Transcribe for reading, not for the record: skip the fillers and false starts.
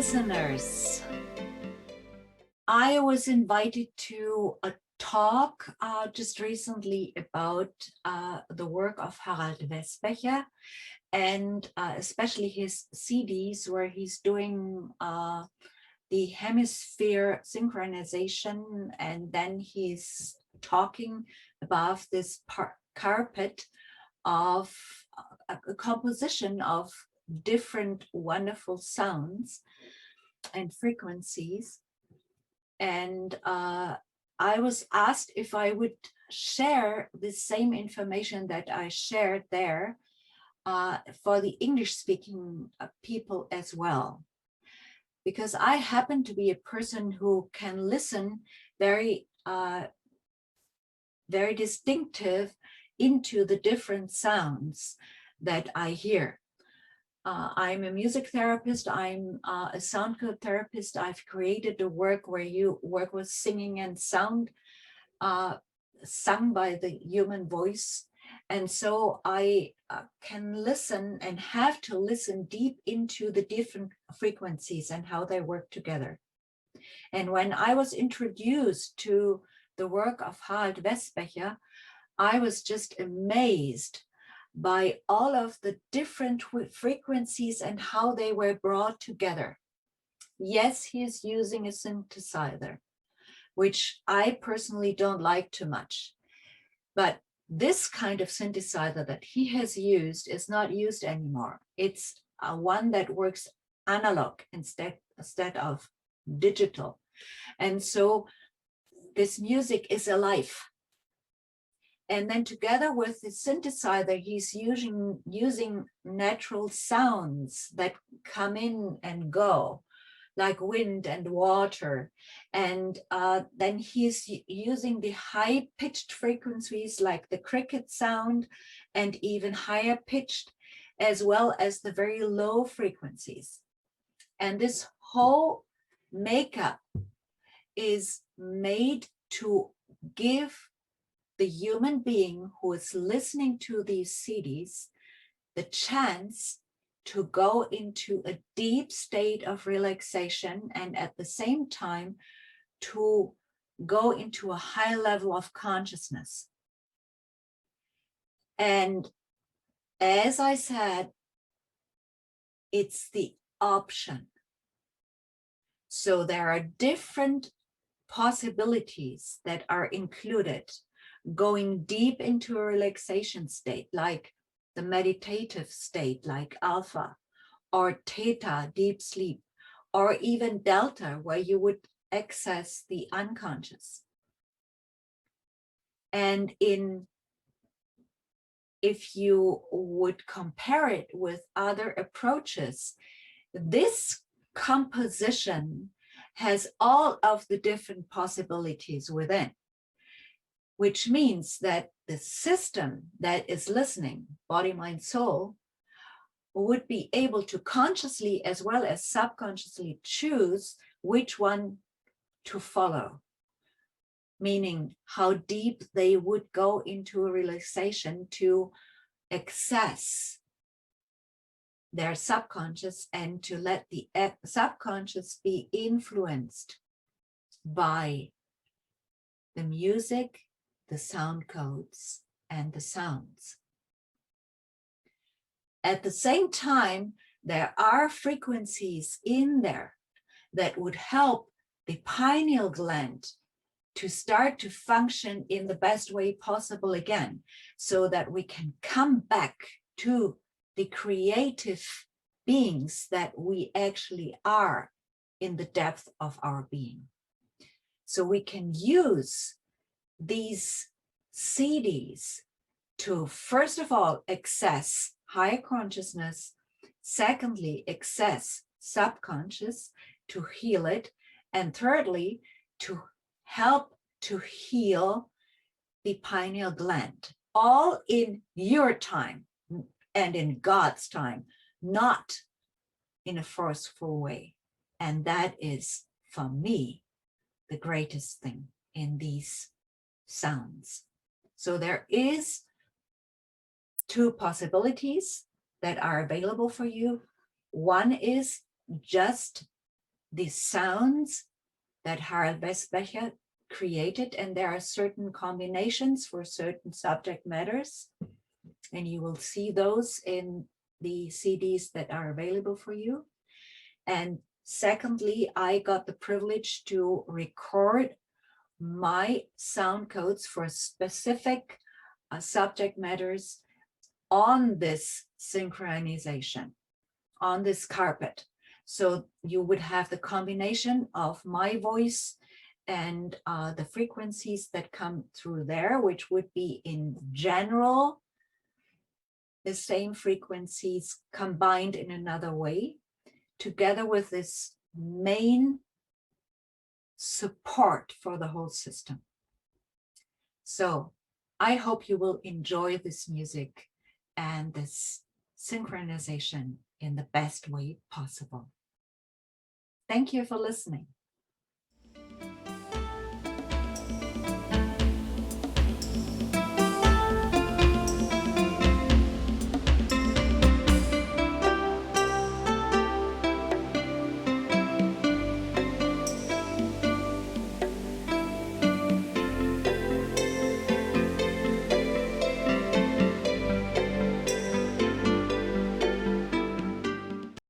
listeners. I was invited to a talk just recently about the work of Harald Westbecher and especially his CDs where he's doing the hemisphere synchronization, and then he's talking above this carpet of a composition of different wonderful sounds and frequencies. And I was asked if I would share the same information that I shared there for the English-speaking people as well. Because I happen to be a person who can listen very, very distinctive into the different sounds that I hear. I'm a music therapist, I'm a sound code therapist. I've created a work where you work with singing and sound sung by the human voice. And so I can listen and have to listen deep into the different frequencies and how they work together. And when I was introduced to the work of Harald Westbecher, I was just amazed by all of the different frequencies and how they were brought together. Yes, he is using a synthesizer, which I personally don't like too much. But this kind of synthesizer that he has used is not used anymore. It's one that works analog instead of digital. And so this music is alive. And then together with the synthesizer, he's using natural sounds that come in and go, like wind and water. And then he's using the high-pitched frequencies like the cricket sound and even higher pitched, as well as the very low frequencies. And this whole makeup is made to give the human being who is listening to these CDs the chance to go into a deep state of relaxation, and at the same time to go into a high level of consciousness. And as I said, it's the option. So there are different possibilities that are included. Going deep into a relaxation state, like the meditative state, like alpha, or theta, deep sleep, or even delta, where you would access the unconscious. And if you would compare it with other approaches, this composition has all of the different possibilities within, which means that the system that is listening, body, mind, soul, would be able to consciously as well as subconsciously choose which one to follow, meaning how deep they would go into a relaxation to access their subconscious and to let the subconscious be influenced by the music, the sound codes, and the sounds. At the same time, there are frequencies in there that would help the pineal gland to start to function in the best way possible again, so that we can come back to the creative beings that we actually are in the depth of our being. So we can use these CDs to, first of all, access higher consciousness, secondly, access subconscious to heal it, and thirdly, to help to heal the pineal gland, all in your time and in God's time, not in a forceful way. And that is, for me, the greatest thing in these sounds. So there is two possibilities that are available for you. One is just the sounds that Harald Westbecher created, and there are certain combinations for certain subject matters, and you will see those in the CDs that are available for you. And secondly, I got the privilege to record my sound codes for specific subject matters on this synchronization, on this carpet. So you would have the combination of my voice and the frequencies that come through there, which would be in general the same frequencies combined in another way, together with this main support for the whole system. So I hope you will enjoy this music and this synchronization in the best way possible. Thank you for listening.